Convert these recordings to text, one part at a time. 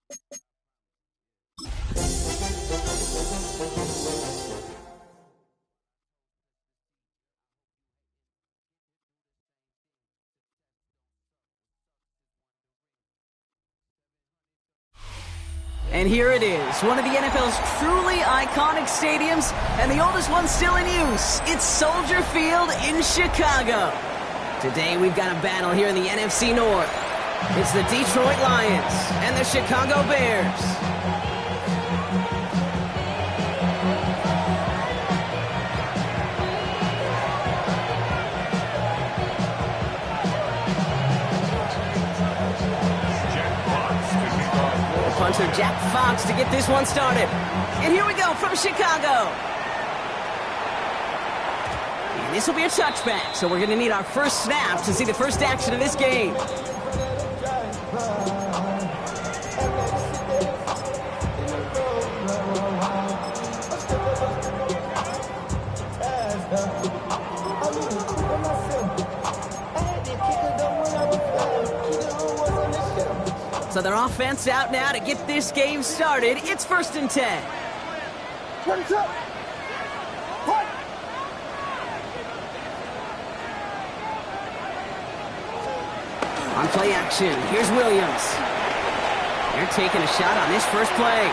And here it is, one of the NFL's truly iconic stadiums, and the oldest one still in use. It's Soldier Field in Chicago. Today we've got a battle here in the NFC North. It's the Detroit Lions and the Chicago Bears. Punter Jack Fox to get this one started. And here we go from Chicago. And this will be a touchback, so we're going to need our first snap to see the first action of this game. So their offense out now to get this game started. It's 1st and 10. On play action, here's Williams. They're taking a shot on this first play.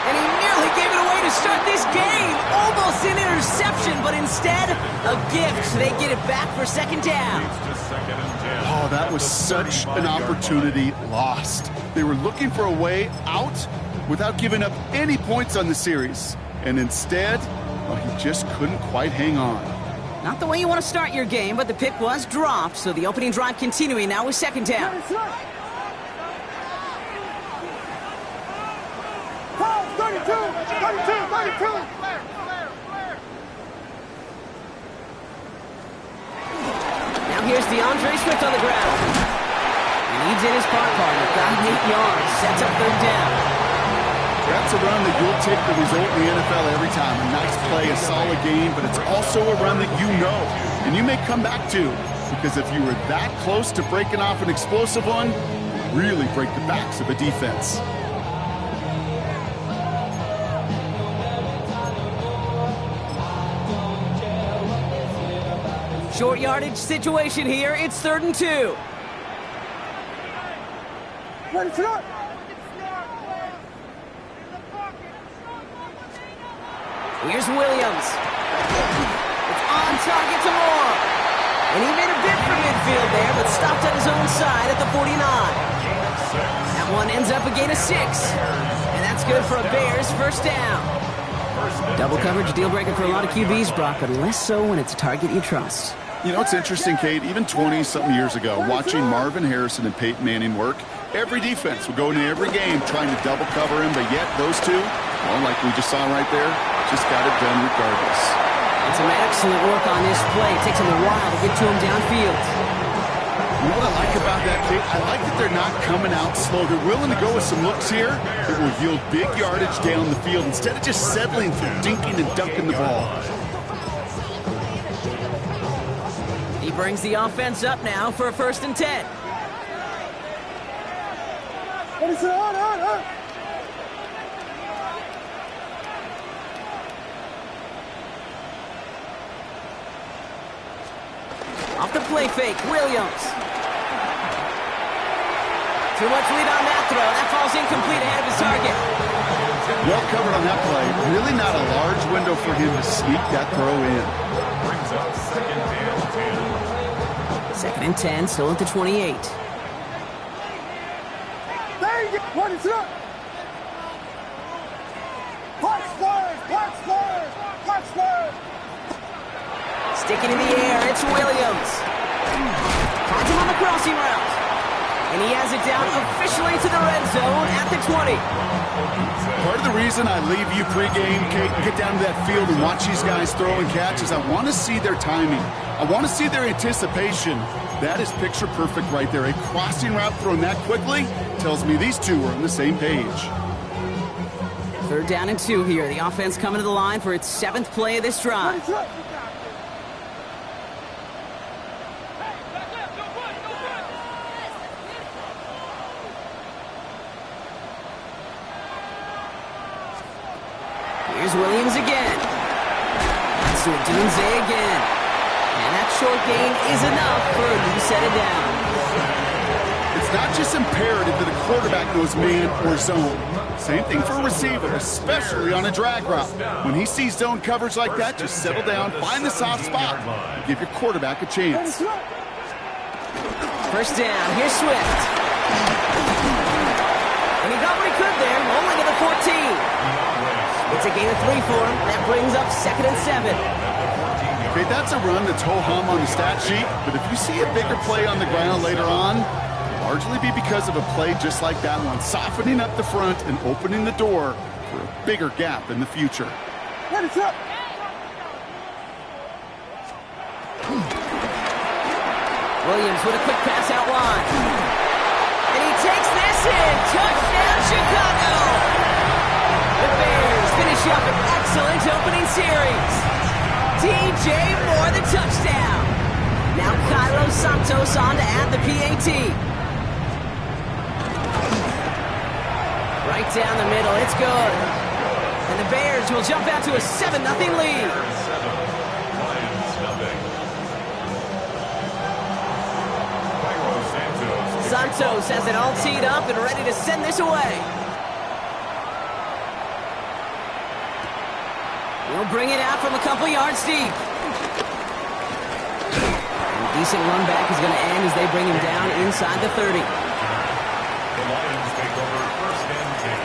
And he nearly gave it away to start this game. Almost an interception, but instead, a gift. They get it back for 2nd down. Oh, that was such an opportunity lost. They were looking for a way out without giving up any points on the series. And instead, well, he just couldn't quite hang on. Not the way you want to start your game, but the pick was dropped, so the opening drive continuing now with 2nd down. Here's DeAndre Swift on the ground. He needs in his part partner. Got 8 yards. Sets up 3rd down. That's a run that you'll take the result in the NFL every time. A nice play, a solid game, but it's also a run that you know and you may come back to, because if you were that close to breaking off an explosive one, you really break the backs of a defense. Short yardage situation here. It's 3rd and 2. Here's Williams. It's on target to Moore. And he made a bid for midfield there, but stopped at his own side at the 49. That one ends up a gain of 6. And that's good for a Bears 1st down. Double coverage deal breaker for a lot of QBs, Brock, but less so when it's a target you trust. You know, it's interesting, Kate, even 20-something years ago, watching Marvin Harrison and Peyton Manning work, every defense would go into every game trying to double cover him, but yet those two, well, like we just saw right there, just got it done regardless. And some excellent work on this play. It takes them a while to get to him downfield. You know what I like about that, Kate? I like that they're not coming out slow. They're willing to go with some looks here that will yield big yardage down the field instead of just settling for dinking and dunking the ball. He brings the offense up now for a 1st and 10. Off the play fake, Williams. Too much lead on that throw. That falls incomplete ahead of his target. Well covered on that play. Really not a large window for him to sneak that throw in. Brings up 2nd and 10. 2nd and 10, still at the 28. Sticking in the air, it's Williams. Finds him on the crossing route. And he has it down officially to the red zone at the 20. Part of the reason I leave you pregame, Kate, and get down to that field and watch these guys throw and catch is I want to see their timing. I want to see their anticipation. That is picture perfect right there. A crossing route thrown that quickly tells me these two are on the same page. 3rd down and 2 here. The offense coming to the line for its 7th play of this drive. Here's Williams again. That's to Dunze again. And that short gain is enough for a new set of downs. It's not just imperative that a quarterback knows man or zone. Same thing for a receiver, especially on a drag route. When he sees zone coverage like that, just settle down, find the soft spot, and give your quarterback a chance. First down, here's Swift. And he got what he could there, only to the 14. It's a gain of 3 for him. That brings up 2nd and 7. Okay, that's a run that's ho-hum on the stat sheet, but if you see a bigger play on the ground later on, largely be because of a play just like that one, softening up the front and opening the door for a bigger gap in the future. It's up. Williams with a quick pass out wide. And he takes this in. Touchdown, Chicago! The Bears finish up an excellent opening series. DJ Moore the touchdown. Now Cairo Santos on to add the PAT. Right down the middle, it's good. And the Bears will jump out to a 7-0 lead. Santos has it all teed up and ready to send this away. He'll bring it out from a couple yards deep. And a decent run back is going to end as they bring him down inside the 30. The Lions take over 1st and 10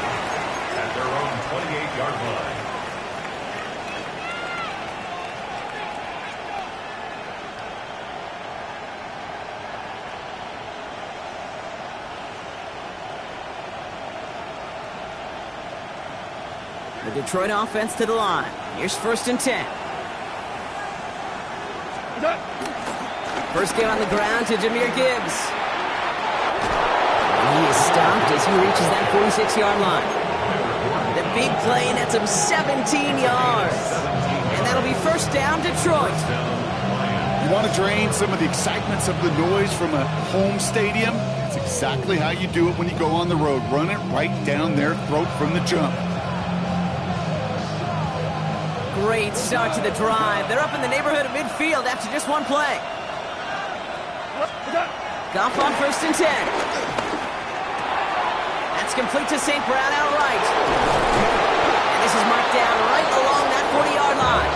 at their own 28-yard line. The Detroit offense to the line. Here's 1st and 10. First game on the ground to Jahmyr Gibbs. And he is stopped as he reaches that 46-yard line. The big play nets him 17 yards. And that'll be 1st down, Detroit. You want to drain some of the excitements of the noise from a home stadium? It's exactly how you do it when you go on the road. Run it right down their throat from the jump. Great start to the drive. They're up in the neighborhood of midfield after just one play. Goff on 1st and 10. That's complete to St. Brown outright. And this is marked down right along that 40-yard line.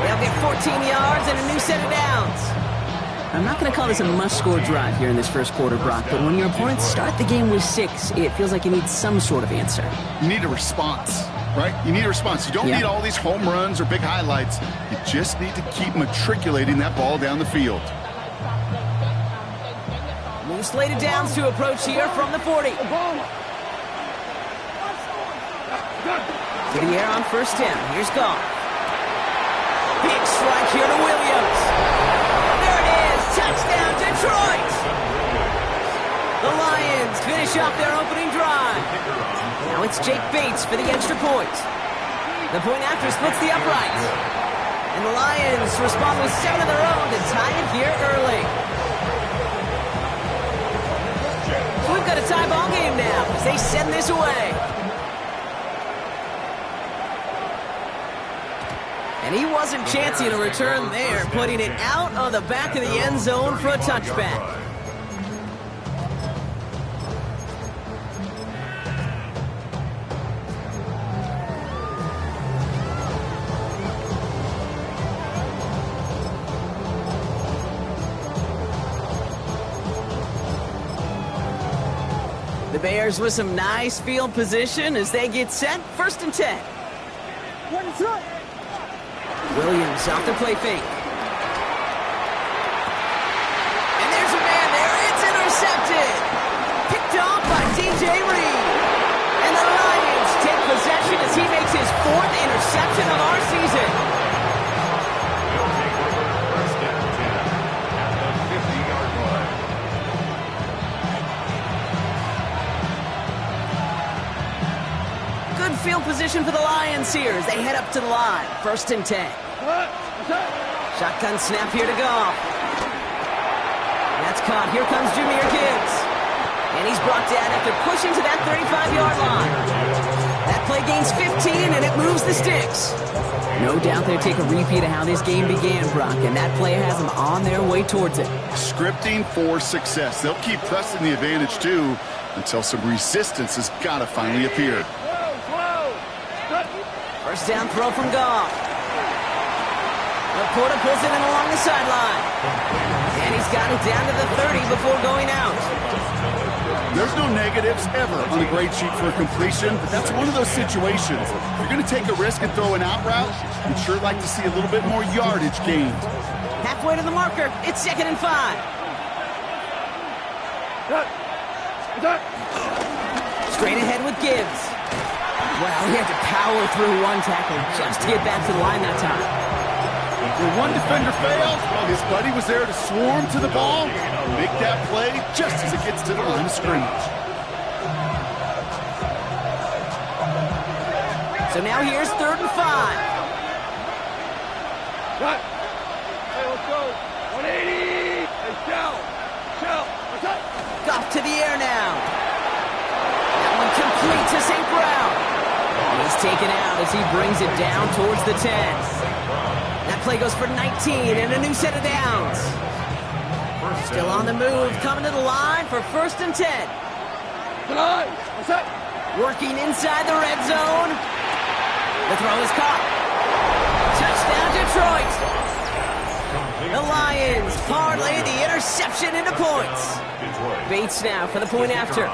They'll get 14 yards and a new set of downs. I'm not going to call this a must-score drive here in this first quarter, Brock, but when your opponents start the game with 6, it feels like you need some sort of answer. You need a response, right? You need a response. You don't need all these home runs or big highlights. You just need to keep matriculating that ball down the field. New slated downs to approach here from the 40. To the air on 1st down. Here's Goff. Big strike here to Williams. There it is. Touchdown, Detroit. The Lions finish off their opening drive. Now it's Jake Bates for the extra point. The point after splits the uprights. And the Lions respond with 7 of their own to tie it here early. So we've got a tie ball game now as they send this away. And he wasn't chancing a return there, putting it out of the back of the end zone for a touchback. The Bears with some nice field position as they get set. 1st and 10. Williams off the play fake. And there's a man there. It's intercepted. Picked off by DJ Reed. And the Lions take possession as he makes his 4th interception of our season. They'll take over 1st and 10 at the 50-yard line. Good field position for the Lions here as they head up to the line. 1st and 10. Shotgun snap here to Goff. That's caught. Here comes Jahmyr Gibbs. And he's brought down after pushing to that 35-yard line. That That play gains 15, and it moves the sticks. No doubt they'll take a repeat of how this game began, Brock, and that play has them on their way towards it. Scripting for success. They'll keep pressing the advantage, too, until some resistance has got to finally appear. First down throw from Goff. Laporta pulls it in along the sideline. And he's got it down to the 30 before going out. There's no negatives ever on a grade sheet for a completion, but that's one of those situations. If you're going to take a risk and throw an out route, you'd sure like to see a little bit more yardage gained. Halfway to the marker, it's 2nd and 5. Straight ahead with Gibbs. Well, he had to power through one tackle just to get back to the line that time. When one defender fails, well, his buddy was there to swarm to the ball, make that play just as it gets to the line of scrimmage. So now here's 3rd and 5. Cut. Hey, let's go. 180. Hey, shell. What's up? Goff to the air now. That one complete to St. Brown. And he's taken out as he brings it down towards the 10. That play goes for 19 and a new set of downs. Still on the move, coming to the line for 1st and 10. What's up? Working inside the red zone. The throw is caught. Touchdown, Detroit. The Lions parlay the interception into points. Bates now for the point after.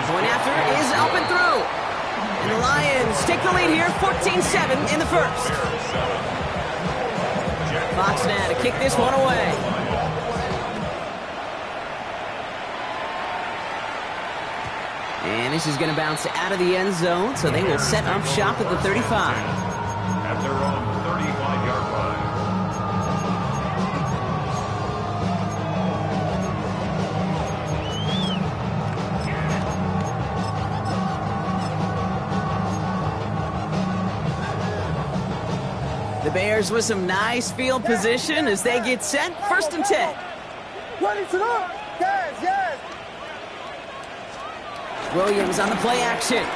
Point after is up and through. And the Lions take the lead here, 14-7 in the first. Fox now to kick this one away. And this is going to bounce out of the end zone, so they will set up shop at the 35. At their own 35-yard line. The Bears with some nice field position as they get set, 1st and 10. Ready to go. Yes. Williams on the play action.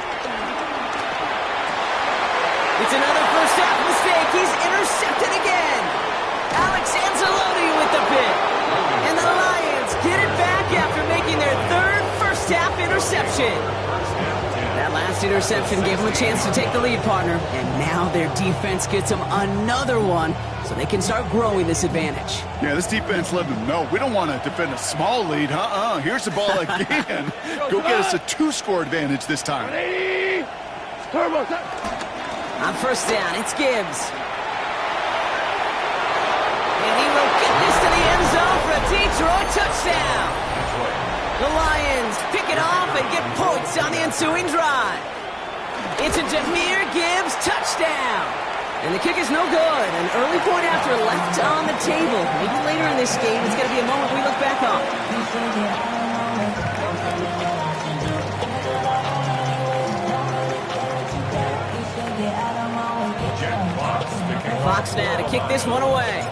It's another first half mistake. He's intercepted again. Alex Anzalone with the pick. And the Lions get it back after making their 3rd first half interception. That last interception gave them a chance to take the lead, partner. And now their defense gets them another one so they can start growing this advantage. Yeah, this defense let them know we don't want to defend a small lead. Here's the ball again. Go get us a 2-score advantage this time. 180. Turbo. On first down, it's Gibbs. And he will get this to the end zone for a Detroit touchdown. The Lions pick it off and get points on the ensuing drive. It's a Jahmyr Gibbs touchdown. And the kick is no good. An early point after left on the table. Maybe later in this game, it's going to be a moment we look back on. Fox now to kick this one away.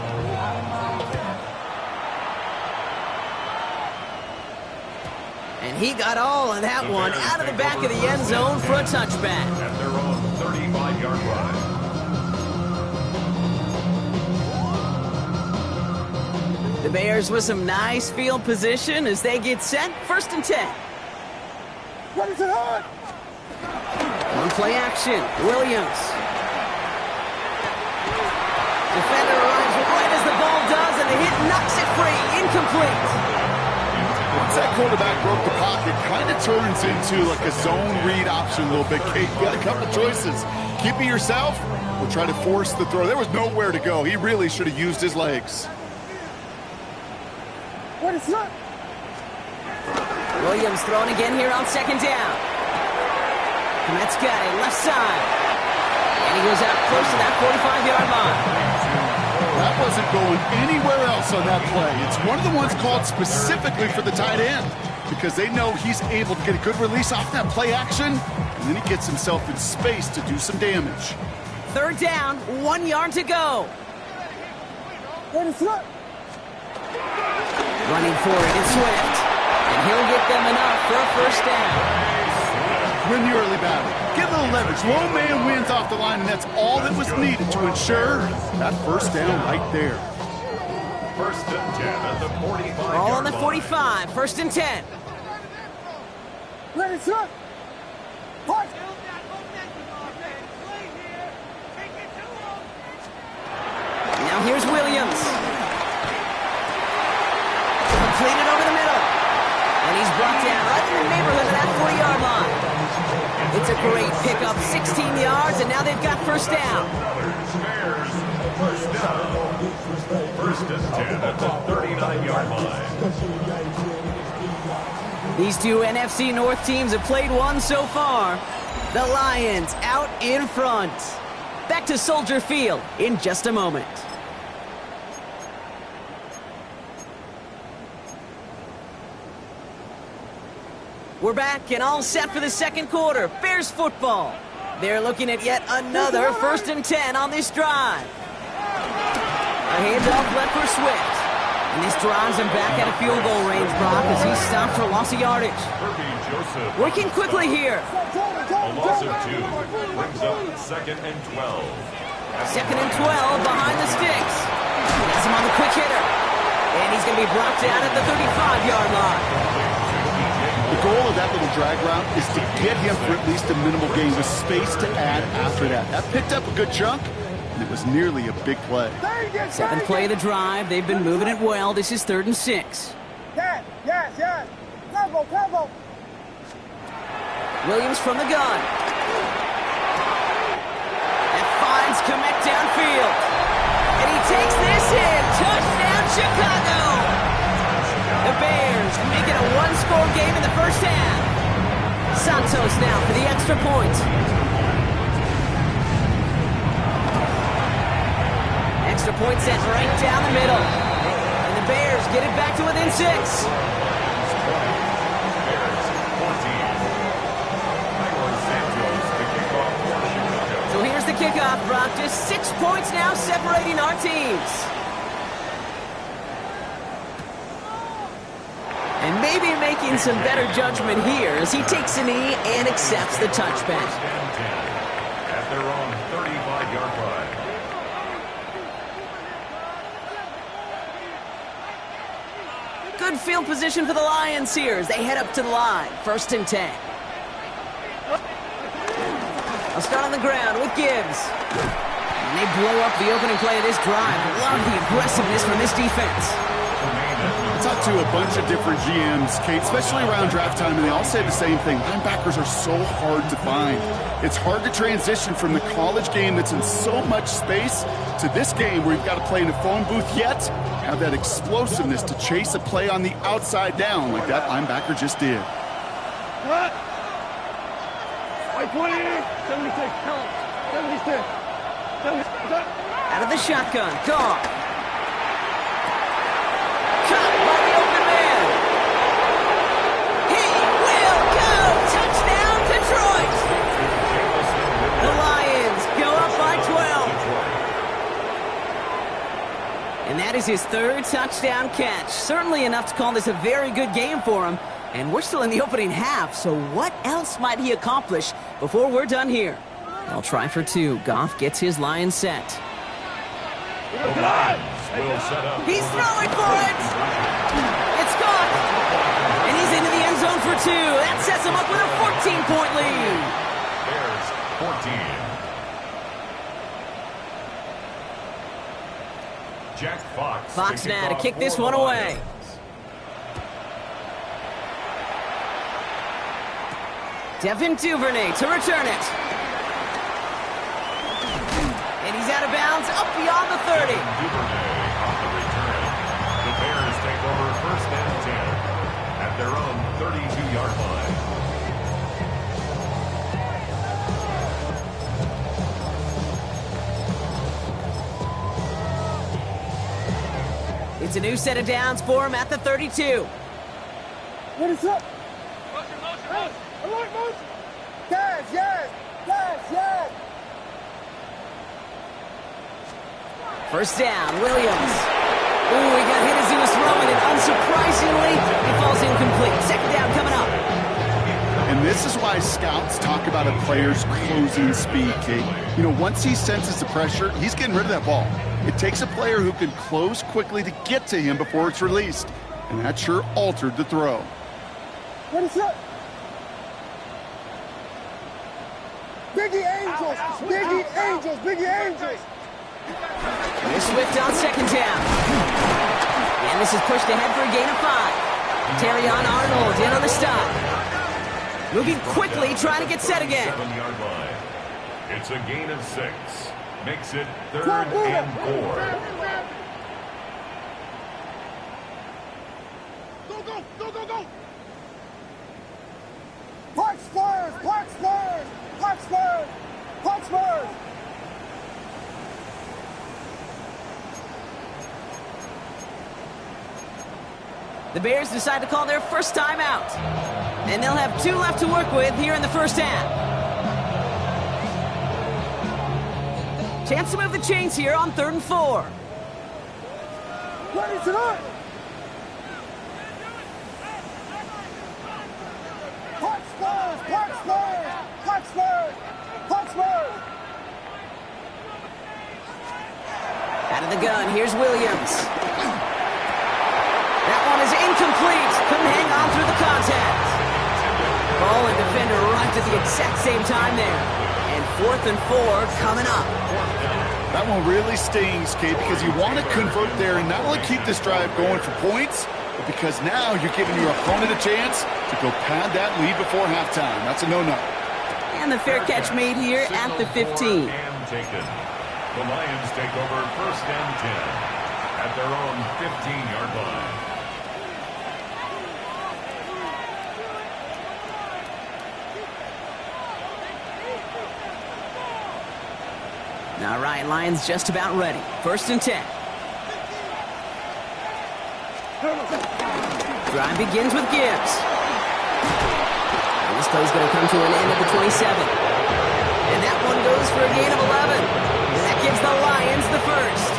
And he got all of that one out of the back of the end zone for a touchback. At their own 35-yard line. The Bears with some nice field position as they get set, 1st and 10. Ready to hard. On play action, Williams. Defender arrives right as the ball does, and the hit knocks it free. Incomplete. Once that quarterback broke the pocket, kind of turns into like a zone read option a little bit, Kate. You got a couple choices. Keep it yourself or try to force the throw. There was nowhere to go. He really should have used his legs. What is that? Williams throwing again here on 2nd down. Komet's got it, left side. And he goes out close to that 45-yard line. That wasn't going anywhere else on that play. It's one of the ones called specifically for the tight end because they know he's able to get a good release off that play action, and then he gets himself in space to do some damage. 3rd down, 1 yard to go. What is that? Running for it is Swift, and he'll get them enough for a first down. win the early battle. Get a little leverage. Low man wins off the line, and that's all that was needed to ensure that first down right there. First and 10 at the 45-yard All on the line. 45. First and 10. Ready, sir. Push. Now here's Williams. Completed over the middle. And he's brought down right in the neighborhood of that 40-yard line. It's a great pickup, 16 yards, and now they've got first down. Bears, first down. First and 10 at the 39-yard line. These two NFC North teams have played one so far. The Lions out in front. Back to Soldier Field in just a moment. We're back and all set for the second quarter. Bears football. They're looking at yet another first and 10 on this drive. A handoff left for Swift. And this drives him back at a field goal range, Brock, as he stopped for loss of yardage. Joseph. Working quickly here. A loss of 2 brings up second and 12. Second and 12 behind the sticks. Has him on the quick hitter. And he's going to be brought down at the 35-yard line. The goal of that little drag route is to get him for at least a minimal gain with space to add after that. That picked up a good chunk, and it was nearly a big play. Seventh play of the drive. They've been moving it well. This is 3rd and 6. Yes. Combo. Williams from the gun. And finds Kmet downfield. And he takes this in. Touchdown, Chicago. The Bears make it a one-score game in the first half. Santos now for the extra point. Extra point sent right down the middle. And the Bears get it back to within 6. Bears 14. So here's the kickoff, Brock. Just 6 points now separating our teams. And maybe making some better judgment here as he takes a knee and accepts the touchback. At their own 35-yard line. Good field position for the Lions here as they head up to the line. First and 10. I'll start on the ground with Gibbs. And they blow up the opening play of this drive. Love the aggressiveness from this defense. I talked to a bunch of different GMs, Kate, especially around draft time, and they all say the same thing. Linebackers are so hard to find. It's hard to transition from the college game that's in so much space to this game where you've got to play in a phone booth, yet have that explosiveness to chase a play on the outside down like that linebacker just did. Cut. White 20, 76, count. 76. 76. Out of the shotgun, Goff. Caught by the open man. He will go. Touchdown, Detroit. The Lions go up by 12. And that is his 3rd touchdown catch. Certainly enough to call this a very good game for him. And we're still in the opening half, so what else might he accomplish before we're done here? They'll try for 2. Goff gets his line set. Will set up. He's throwing for it. It's caught. And he's into the end zone for 2. That sets him up with a 14-point lead. Bears 14. Jack Fox. Fox now to kick this one away. Devin Duvernay to return it. And he's out of bounds up beyond the 30. Duvernay on the return. The Bears take over first and 10 at their own 32-yard line. It's a new set of downs for him at the 32. What is up? Motion. Alert, motion. Yes. First down, Williams. Ooh, he got hit as he was throwing it. Unsurprisingly, he falls incomplete. Second down coming up. And this is why scouts talk about a player's closing speed, Kate. You know, once he senses the pressure, he's getting rid of that ball. It takes a player who can close quickly to get to him before it's released. And that sure altered the throw. What is that? Biggie Angels! Biggie Angels! Biggie Angels! They're swift on second down. And this is pushed ahead for a gain of 5. Terrion Arnold in on the stop. Moving quickly, trying to get set again. 7-yard line. It's a gain of 6. Makes it 3rd and 4. Go! Punch Spurs! Punch Spurs! Punch Spurs! Punch Spurs! The Bears decide to call their first timeout. And they'll have 2 left to work with here in the first half. Chance to move the chains here on 3rd and 4. Ready tonight! Punch Spurs! Punch Spurs! Punch Spurs! Punch Spurs! Out of the gun, here's Williams. That one is incomplete. Couldn't hang on through the contact. Ball and defender right at the exact same time there. And 4th and 4 coming up. That one really stings, Kate, because you want to convert there and not only keep this drive going for points, but because now you're giving your opponent a chance to go pad that lead before halftime. That's a no-no. And the fair catch made here at the 15. And taken. The Lions take over 1st and 10 at their own 15-yard line. All right, Lions just about ready. 1st and 10. Drive begins with Gibbs. And this play's going to come to an end at the 27. And that one goes for a gain of 11. And that gives the Lions the first.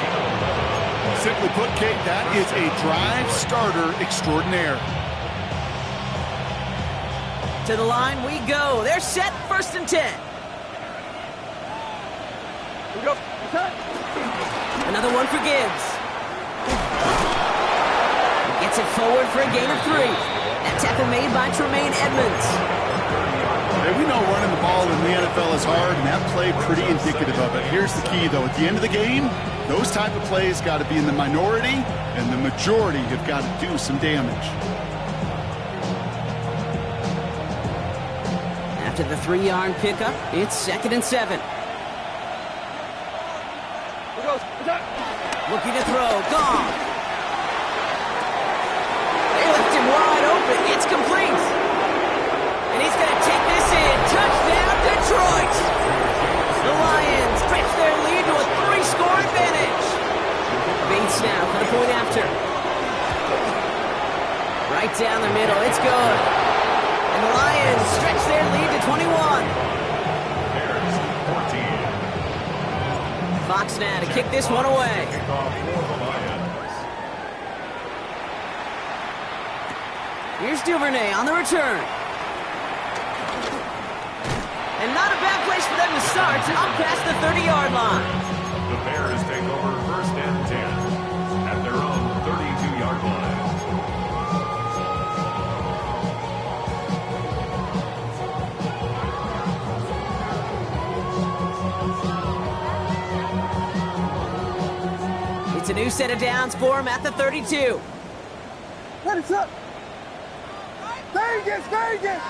Simply put, Kate, that is a drive starter extraordinaire. To the line we go. They're set. 1st and 10. Another one for Gibbs. He gets it forward for a gain of 3. That tackle made by Tremaine Edmonds. Hey, we know running the ball in the NFL is hard, and that play pretty indicative of it. Here's the key, though. At the end of the game, those type of plays got to be in the minority, and the majority have got to do some damage. After the 3-yard pickup, it's 2nd and 7. Looking to throw. Gone. They left him wide open. It's complete. And he's going to take this in. Touchdown, Detroit. The Lions stretch their lead to a 3-score advantage. Bates now for the point after. Right down the middle. It's good. And the Lions stretch their lead to 21. Fox now to kick this one away. Here's Duvernay on the return. And not a bad place for them to start, up past the 30-yard line. The Bears take over 1st and 10 at their own 32-yard line. It's a new set of downs for him at the 32. Ready, set! Vegas! Vegas!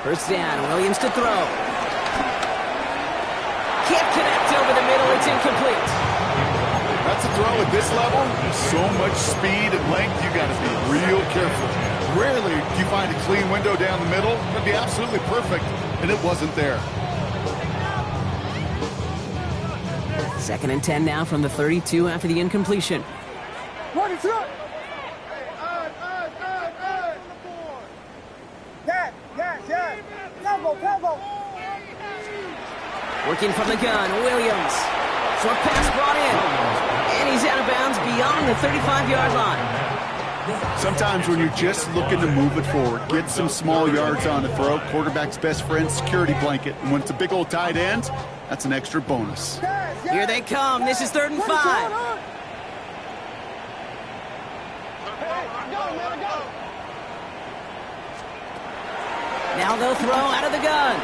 1st down, Williams to throw. Can't connect over the middle, it's incomplete. That's a throw at this level. There's so much speed and length, you got to be real careful. Rarely do you find a clean window down the middle. That'd be absolutely perfect, and it wasn't there. 2nd and 10 now from the 32 after the incompletion. Ready, set! Yes! Tempo! Working from the gun, Williams. Short pass brought in. And he's out of bounds beyond the 35-yard line. Sometimes when you're just looking to move it forward, get some small yards on the throw, quarterback's best friend, security blanket. And when it's a big old tight end, that's an extra bonus. Here they come. This is 3rd and 5. Now they'll throw out of the gun.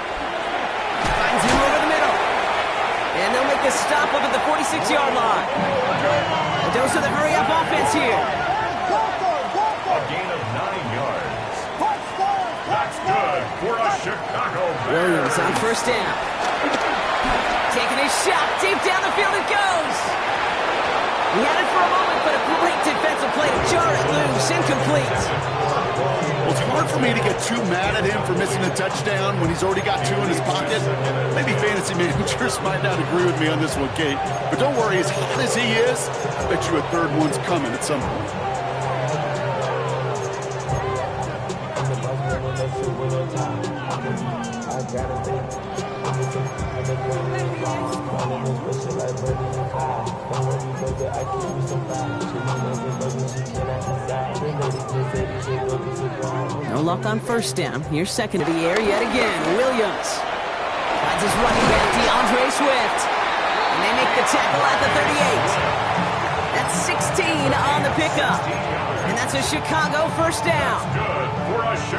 Finds him over the middle. And they'll make the stop up at the 46-yard line. A dose of the hurry-up offense here. A gain of 9 yards. That's good for a Chicago Bears. Williams on 1st down. Taking his shot. Deep down the field it goes. He had it for a moment, but a great defensive play to jar it loose. Incomplete. Well, it's hard for me to get too mad at him for missing a touchdown when he's already got 2 in his pocket. Maybe fantasy managers might not agree with me on this one, Kate. But don't worry, as hot as he is, I bet you a 3rd one's coming at some point. No luck on 1st down. Here's 2nd to the air yet again. Williams finds his running back, DeAndre Swift. And they make the tackle at the 38. That's 16 on the pickup. And that's a Chicago 1st down. Good for a Chicago.